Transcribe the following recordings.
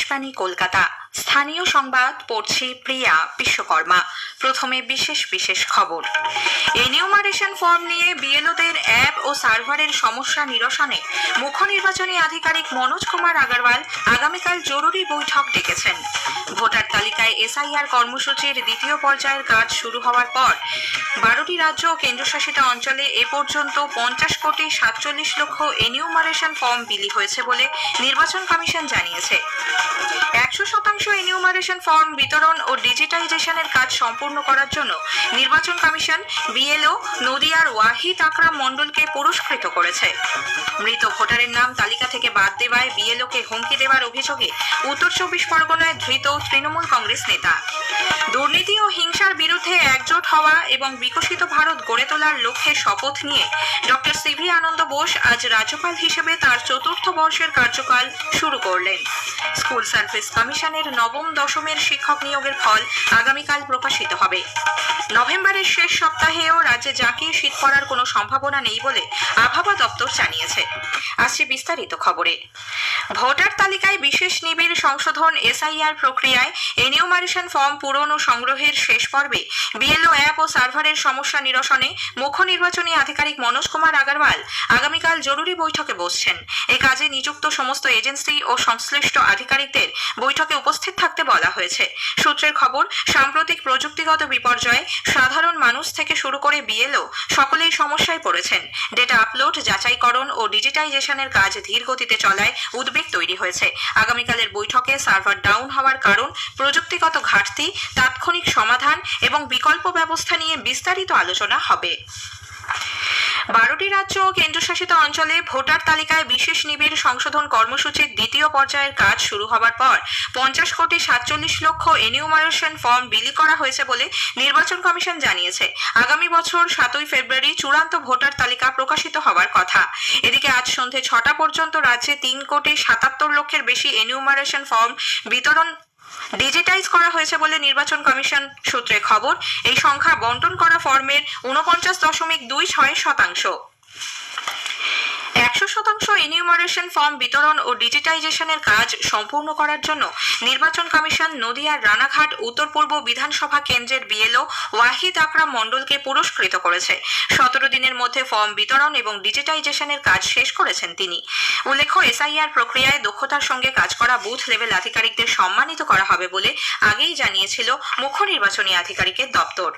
আকাশবাণী কলকাতা। স্থানীয় সংবাদ পড়ছি প্রিয়া বিশ্বকর্মা। প্রথমে বিশেষ খবর। এনিউমারেশন ফর্ম নিয়ে বিএলওদের অ্যাপ ও সার্ভারের সমস্যা নিরসনে মুখ্য নির্বাচনী আধিকারিক মনোজ কুমার আগরওয়াল আগামীকাল জরুরি বৈঠক ডেকেছেন। ভোটার তালিকায় এসআইআর কর্মসূচির দ্বিতীয় পর্যায়ের কাজ শুরু হওয়ার পর 12টি রাজ্য ও কেন্দ্রশাসিত অঞ্চলে এ পর্যন্ত 50,47,00,000 এনিউমারেশন ফর্ম বিলি হয়েছে বলে নির্বাচন কমিশন জানিয়েছে। 100% এনিউমারেশন ফর্ম বিতরণ ও ডিজিটাইজেশনের কাজ সম্পূর্ণ করার জন্য নির্বাচন কমিশন বিএলও নদিয়ার ওয়াহিদ আকরাম মণ্ডলকে পুরস্কৃত করেছে। মৃত ভোটারের নাম তালিকা থেকে বাদ দেওয়ায় বিএলওকে হুমকি দেওয়ার অভিযোগে উত্তর 24 পরগনায় ধৃত তৃণমূল কংগ্রেস নেতা। দুর্নীতি ও হিংসার বিরুদ্ধে একজোট হওয়া এবং বিকশিত ভারত গড়ে তোলার লক্ষ্যে শপথ নিয়ে ডক্টর সিভি আনন্দ বোস আজ রাজ্যপাল হিসেবে তার 4র্থ বর্ষের কার্যকাল শুরু করলেন। স্কুল সার্ভিস কমিশনের নবম দশমের শিক্ষক নিয়োগের ফল আগামীকাল প্রকাশিত হবে। নভেম্বরের শেষ সপ্তাহেও রাজ্যে জাঁকিয়ে শীত পড়ার কোনো সম্ভাবনা নেই বলে আবহাওয়া দপ্তর জানিয়েছে। আসছে বিস্তারিত খবরে। ভোটার তালিকায় বিশেষ নিবিড় সংশোধন এসআইআর প্রক্রিয়ায় এনিউমারেশন ফর্ম পূরণ ও সংগ্রহের শেষ পর্বে বিএলও অ্যাপ ও সার্ভারের সমস্যা নিরসনে মুখ্য নির্বাচনী আধিকারিক মনোজ কুমার আগরওয়াল আগামীকাল জরুরি বৈঠকে বসছেন। এ কাজে নিযুক্ত সমস্ত এজেন্সি ও সংশ্লিষ্ট আধিকারিকদের বৈঠকে উপস্থিত থাকতে বলা হয়েছে। সূত্রের খবর, সাম্প্রতিক প্রযুক্তিগত বিপর্যয়ে সাধারণ মানুষ থেকে শুরু করে বিএলও সকলেই সমস্যায় পড়েছেন। ডেটা আপলোড, যাচাইকরণ ও ডিজিটাইজেশনের কাজ ধীর গতিতে চলায় উদ্বেগ তৈরি হয়েছে। আগামীকালের বৈঠকে সার্ভার ডাউন হওয়ার কারণ, প্রযুক্তিগত ঘাটতি, তাৎক্ষণিক সমাধান এবং বিকল্প ব্যবস্থা নিয়ে বিস্তারিত আলোচনা হবে। 12টি রাজ্য ও কেন্দ্রশাসিত অঞ্চলে ভোটার তালিকায় বিশেষ নিবিড় সংশোধন কর্মসূচির দ্বিতীয় পর্যায়ের কাজ শুরু হবার পর 50,47,00,000 এনিউমারেশন ফর্ম বিলি করা হয়েছে বলে নির্বাচন কমিশন জানিয়েছে। আগামী বছর 7ই ফেব্রুয়ারি চূড়ান্ত ভোটার তালিকা প্রকাশিত হওয়ার কথা। এদিকে আজ সন্ধে 6টা পর্যন্ত রাজ্যে 3,77,00,000-এর বেশি এনিউমারেশন ফর্ম বিতরণ ডিজিটাইজ করা হয়েছে বলে নির্বাচন কমিশন সূত্রে খবর। এই সংখ্যা বন্টন করা ফর্মের 49.26%। 100% এনিউমারেশন ফর্ম বিতরণ ও ডিজিটাইজেশনের কাজ সম্পূর্ণ করার জন্য নির্বাচন কমিশন নদিয়ার রানাঘাট উত্তর পূর্ব বিধানসভা কেন্দ্রের বিএলও ওয়াহিদ আকরাম মণ্ডলকে পুরস্কৃত করেছে। 17 দিনের মধ্যে ফর্ম বিতরণ এবং ডিজিটাইজেশনের কাজ শেষ করেছেন তিনি। উল্লেখ্য, এসআইআর প্রক্রিয়ায় দক্ষতার সঙ্গে কাজ করা বুথ লেভেল আধিকারিকদের সম্মানিত করা হবে বলে আগেই জানিয়েছিল মুখ্য নির্বাচনী আধিকারিকের দপ্তর।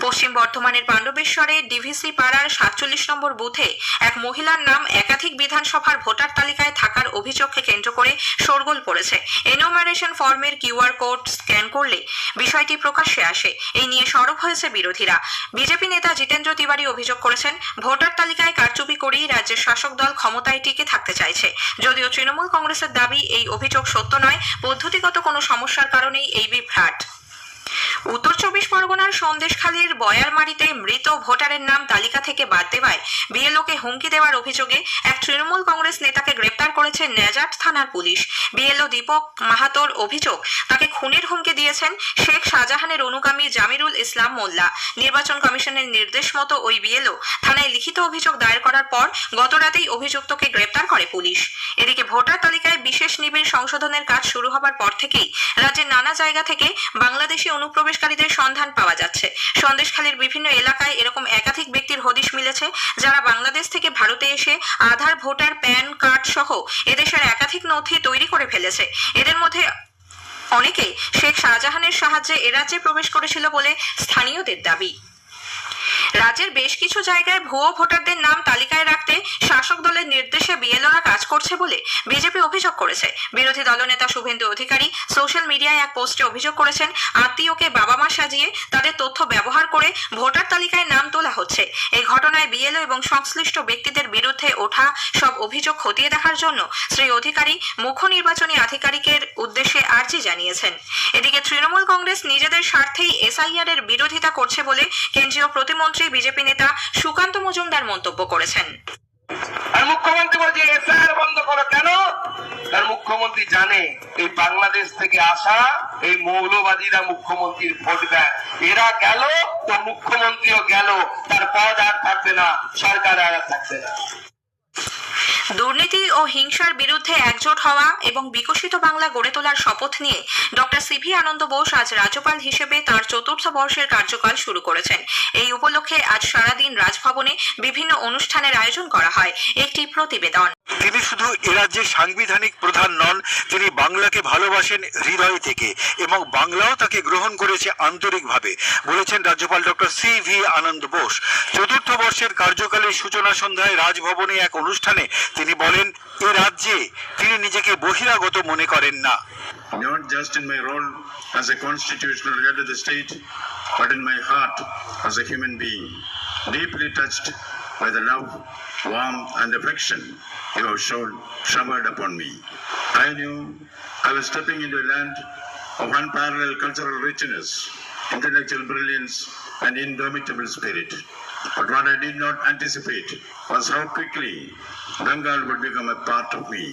পশ্চিম বর্ধমানের পাণ্ডবেশ্বরে ডিভিসি পাড়ার 47 নম্বর বুথে এক মহিলার নাম একাধিক বিধানসভার ভোটার তালিকায় থাকার অভিযোগকে কেন্দ্র করে শোরগোল পড়েছে। এনিউমারেশন ফর্মের কিউআর কোড স্ক্যান করলে বিষয়টি প্রকাশ্যে আসে। এই নিয়ে সরব হয়েছে বিরোধীরা। বিজেপি নেতা জিতেন্দ্র তিওয়ারি অভিযোগ করেছেন, ভোটার তালিকায় কারচুপি করেই রাজ্যের শাসক দল ক্ষমতায় টিকে থাকতে চাইছে। যদিও তৃণমূল কংগ্রেসের দাবি এই অভিযোগ সত্য নয়, পদ্ধতিগত কোনো সমস্যার কারণেই এই বিভ্রাট। উত্তর 24 পরগনার সন্দেশখালীর বয়ারমারিতে মৃত ভোটারের নাম তালিকা থেকে বাদ দেওয়ায় বিএলওকে হুমকি দেওয়ার অভিযোগে এক তৃণমূল কংগ্রেস নেতাকে গ্রেপ্তার করেছে নেজাট থানার পুলিশ। বিএলও দীপক মাহাতোর অভিযোগ, তাকে খুনের হুমকি দিয়েছেন শেখ শাহজাহানের অনুগামী জামিরুল ইসলাম মোল্লা। নির্বাচন কমিশনের নির্দেশ মতো ওই বিএলও থানায় লিখিত অভিযোগ দায়ের করার পর গতরাতেই অভিযুক্তকে গ্রেপ্তার করে পুলিশ। এদিকে ভোটার তালিকায় বিশেষ নিবিড় সংশোধনের কাজ শুরু হবার পর থেকেই রাজ্যের নানা জায়গা থেকে বাংলাদেশি অনুপ্রবেশকারীদের সন্ধান পাওয়া যাচ্ছে। সন্দেশখালীর বিভিন্ন এলাকায় এরকম একাধিক ব্যক্তির হদিশ মিলেছে, যারা বাংলাদেশ থেকে ভারতে এসে আধার, ভোটার, প্যান কার্ড সহ এদেশের একাধিক নথি তৈরি করে ফেলেছে। এদের মধ্যে অনেকেই শেখ শাহজাহানের সাহায্যে এ রাজ্যে প্রবেশ করেছিল বলে স্থানীয়দের দাবি। রাজ্যের বেশ কিছু জায়গায় ভুয়ো ভোটারদের নাম তালিকায় রাখতে শাসক দলের নির্দেশে বিএলওরা কাজ করছে বলে বিজেপি অভিযোগ করেছে। বিরোধী দলনেতা শুভেন্দু অধিকারী সোশ্যাল মিডিয়ায় এক পোস্টে অভিযোগ করেছেন, আত্মীয়কে বাবা মা সাজিয়ে তাদের তথ্য ব্যবহার করে ভোটার তালিকায় নাম তোলা হচ্ছে। এই ঘটনায় বিএলও এবং সংশ্লিষ্ট ব্যক্তিদের বিরুদ্ধে ওঠা সব অভিযোগ খতিয়ে দেখার জন্য শ্রী অধিকারী মুখ্য নির্বাচনী আধিকারিকের উদ্দেশ্যে আর্জি জানিয়েছেন। এদিকে তৃণমূল কংগ্রেস নিজেদের স্বার্থেই এসআইআর এর বিরোধিতা করছে বলে কেন্দ্রীয় প্রতিমন্ত্রী বিজেপি নেতা সুকান্ত মজুমদার মন্তব্য করেছেন। আর মুখ্যমন্ত্রী বলছে এসআইআর বন্ধ করো কেন? তার মুখ্যমন্ত্রী জানে এই বাংলাদেশ থেকে আসা এই মৌলবাদীরা মুখ্যমন্ত্রীর ভোট দেয়। এরা গেল তো মুখ্যমন্ত্রীও গেল, তার পদ আর থাকবে না, সরকার আর থাকবে না। দুর্নীতি ও হিংসার বিরুদ্ধে একজোট হওয়া এবং বিকশিত বাংলা গড়ে তোলার শপথ নিয়ে ডক্টর সিভি আনন্দ বোস আজ রাজ্যপাল হিসেবে তার ৪র্থ বর্ষের কার্যকাল শুরু করেছেন। এই উপলক্ষে আজ সারাদিন রাজভবনে বিভিন্ন অনুষ্ঠানের আয়োজন করা হয়। একটি প্রতিবেদন। তিনি শুধু এ রাজ্যের সাংবিধানিক প্রধান নন, তিনি বাংলাকে ভালোবাসেন হৃদয় থেকে এবং বাংলাও তাকে গ্রহণ করেছে আন্তরিকভাবে, বলেছেন রাজ্যপাল ডক্টর সিভি আনন্দ বোস। ৪র্থ বর্ষের কার্যকালের সূচনা সন্ধ্যায় রাজভবনে এক অনুষ্ঠানে তিনি বলেন, এ রাজ্যে তিনি নিজেকে বহিরাগত মনে করেন না। Not just in my role as a constitutional head of the state, but in my heart as a human being, deeply touched by the love, warmth and affection you have showered upon me. I knew I was stepping into a land of unparalleled cultural richness, intellectual brilliance and indomitable spirit. But what I did not anticipate was how quickly Bengal would become a part of me,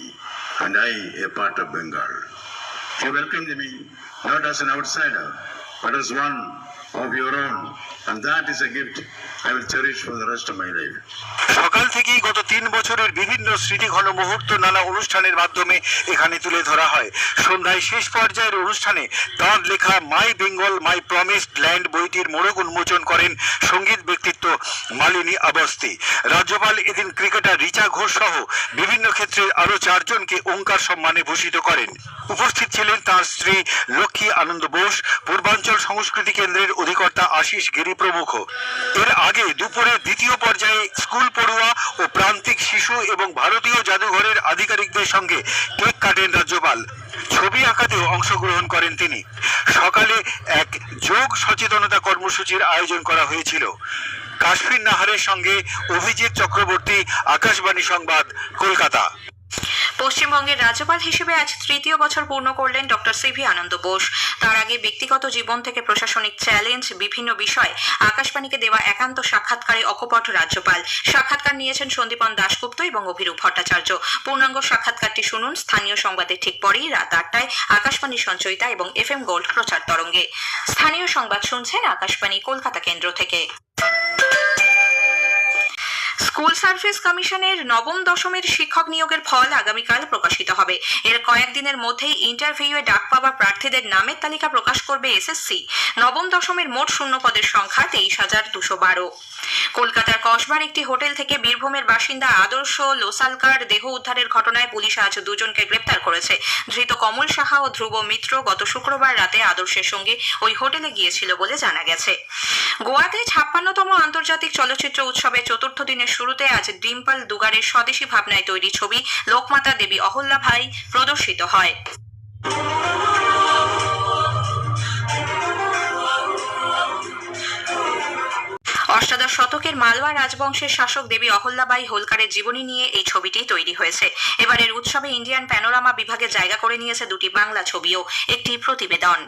and I a part of Bengal. You welcomed me not as an outsider, but as one of your own, and that is a gift I will cherish for the rest of my life. সকাল থেকেই গত ৩ বছরের বিভিন্ন স্মৃতিঘন মুহূর্ত নানা অনুষ্ঠানের মাধ্যমে এখানে তুলে ধরা হয়। সন্ধ্যায় শেষ পর্যায়ের অনুষ্ঠানে তাঁর লেখা মাই বেঙ্গল মাই প্রমিসড ল্যান্ড বইটির মোড়ক উন্মোচন করেন সঙ্গীত ব্যক্তিত্ব মালিনী আবস্তি। রাজ্যপাল এদিন ক্রিকেটার রিচা ঘোষ সহ বিভিন্ন ক্ষেত্রের আরো ৪ জনকে ওঙ্কার সম্মানে ভূষিত করেন। উপস্থিত ছিলেন তাঁর স্ত্রী লক্ষ্মী আনন্দ বোস, পূর্বাঞ্চল সংস্কৃতি কেন্দ্রের অধিকর্তা আশিস গিরি প্রমুখ। এর আগে দুপুরে দ্বিতীয় পর্যায়ে স্কুল পড়ুয়া ও প্রান্তিক শিশু এবং ভারতীয় জাদুঘরের আধিকারিকদের সঙ্গে কেক কাটেন রাজ্যপাল। ছবি আঁকাতেও অংশগ্রহণ করেন তিনি। সকালে এক যোগ সচেতনতা কর্মসূচির আয়োজন করা হয়েছিল। কাশ্মীর নাহারের সঙ্গে অভিজিৎ চক্রবর্তী, আকাশবাণী সংবাদ, কলকাতা। পশ্চিমবঙ্গের রাজ্যপাল হিসেবে আজ ৩য় বছর পূর্ণ করলেন ডক্টর সিভি আনন্দ বোস। তার আগে ব্যক্তিগত জীবন থেকে প্রশাসনিক চ্যালেঞ্জ বিভিন্ন বিষয় আকাশবাণীকে দেওয়া একান্ত সাক্ষাৎকারে অকপট রাজ্যপাল। সাক্ষাৎকার নিয়েছেন সন্দীপন দাশগুপ্ত এবং অভিরূপ ভট্টাচার্য। পূর্ণাঙ্গ সাক্ষাৎকারটি শুনুন স্থানীয় সংবাদের ঠিক পরেই রাত ৮টায় আকাশবাণী সঞ্চয়িতা এবং FM গোল্ড প্রচার তরঙ্গে। স্থানীয় সংবাদ শুনছেন আকাশবাণী কলকাতা কেন্দ্র থেকে। স্কুল সার্ভিস কমিশনের নবম দশমের শিক্ষক নিয়োগের ফল আগামীকাল প্রকাশিত হবে। এর কয়েকদিনের মধ্যেই ইন্টারভিউয়ে ডাক পাওয়া প্রার্থীদের নামের তালিকা প্রকাশ করবে SSC। নবম দশমের মোট শূন্য পদের সংখ্যা 23,212। কলকাতার কসবার একটি হোটেল থেকে বীরভূমের বাসিন্দা আদর্শ লোসালকার দেহ উদ্ধারের ঘটনায় পুলিশ আজ 2 জনকে গ্রেপ্তার করেছে। ধৃত কমল সাহা ও ধ্রুব মিত্র গত শুক্রবার রাতে আদর্শের সঙ্গে ওই হোটেলে গিয়েছিল বলে জানা গেছে। গোয়াতে 56তম আন্তর্জাতিক চলচ্চিত্র উৎসবের ৪র্থ দিনের শুরুতে আজ ডিম্পল দুগারের স্বদেশী ভাবনায় তৈরি ছবি লোকমাতা দেবী অহল্যাভাই প্রদর্শিত হয়। অষ্টাদশ শতকের মালওয়া রাজবংশের শাসক দেবী অহল্যাবাই হোলকারের জীবনী নিয়ে এই ছবিটি তৈরি হয়েছে। এবারের উৎসবে ইন্ডিয়ান প্যানোরামা বিভাগে জায়গা করে নিয়েছে 2টি বাংলা ছবিও। একটি প্রতিবেদন।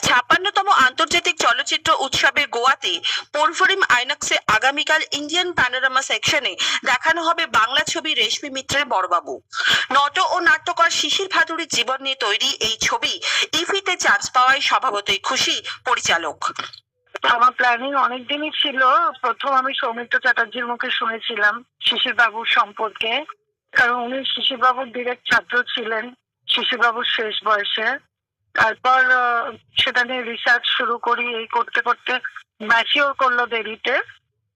56তম আন্তর্জাতিক চলচ্চিত্র উৎসবে গোয়াতে পোরভোরিম আইনক্সে আগামীকাল ইন্ডিয়ান প্যানোরামা সেকশনে দেখানো হবে বাংলা ছবি রেশমি মিত্রের বড়বাবু। নট ও নাট্যকার শিশির ভাদুড়ির জীবন নিয়ে তৈরি এই ছবি ইফিতে চান্স পাওয়ায় স্বভাবতই খুশি পরিচালক। আমার প্ল্যানিং অনেকদিনই ছিল। প্রথম আমি সৌমিত্র চ্যাটার্জির মুখে শুনেছিলাম শিশির বাবুর সম্পর্কে, কারণ উনি শিশির বাবুর ডিরেক্ট ছাত্র ছিলেন শিশির বাবুর শেষ বয়সে। তারপর সেটা নিয়ে রিসার্চ শুরু করি, এই করতে করতে ম্যাচিওর করলো দেরিতে।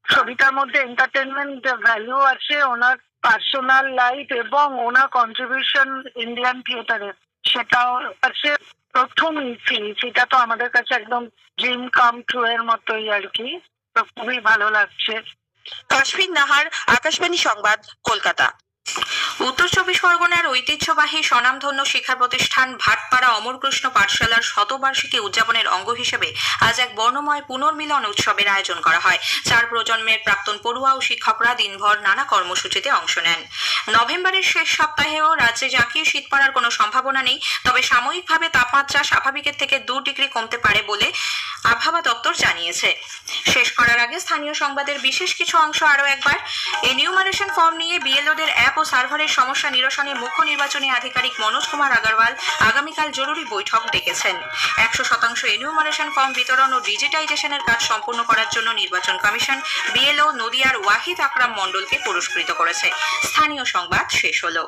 ছবিটার মধ্যে এন্টারটেনমেন্ট ভ্যালু আছে, ওনার পার্সোনাল লাইফ এবং ওনার কন্ট্রিবিউশন ইন্ডিয়ান থিয়েটারে সেটাও আছে। প্রথম সেটা তো আমাদের কাছে একদম ড্রিম কাম ট্রু এর মতোই আর কি। তো খুবই ভালো লাগছে। কাশ্মীর নাহার, আকাশবাণী সংবাদ, কলকাতা। উত্তর 24 পরগনার ঐতিহ্যবাহী স্বনামধন্য শিক্ষা প্রতিষ্ঠান ভাটপাড়া অমরকৃষ্ণ পাঠশালার শতবার্ষিকী উদযাপনের অঙ্গ হিসেবে আজ এক বর্ণময় পুনর্মিলন উৎসবের আয়োজন করা হয়। 4 প্রজন্মের প্রাক্তন পড়ুয়া ও শিক্ষকরা দিনভর নানা কর্মসূচিতে অংশ নেন। নভেম্বরের শেষ সপ্তাহেও রাজ্যে জাঁকিয়ে শীত পড়ার কোনো সম্ভাবনা নেই, তবে সাময়িকভাবে তাপমাত্রা স্বাভাবিকের থেকে 2 ডিগ্রি কমতে পারে বলে আবহাওয়া দপ্তর জানিয়েছে। শেষ করার আগে স্থানীয় সংবাদের বিশেষ কিছু অংশ আরও একবার। এনিউমারেশন ফর্ম নিয়ে বিএলওদের অ্যাপ অ্যাপ ও সার্ভারের সমস্যা নিরসনে মুখ্য নির্বাচনী আধিকারিক মনোজ কুমার আগরওয়াল আগামীকাল জরুরি বৈঠক ডেকেছেন। 100% এনিউমারেশন ফর্ম বিতরণ ও ডিজিটাইজেশনের কাজ সম্পূর্ণ করার জন্য নির্বাচন কমিশন বিএলও নদিয়ার ওয়াহিদ আকরাম মণ্ডলকে পুরস্কৃত করেছে। স্থানীয় সংবাদ শেষ হলো।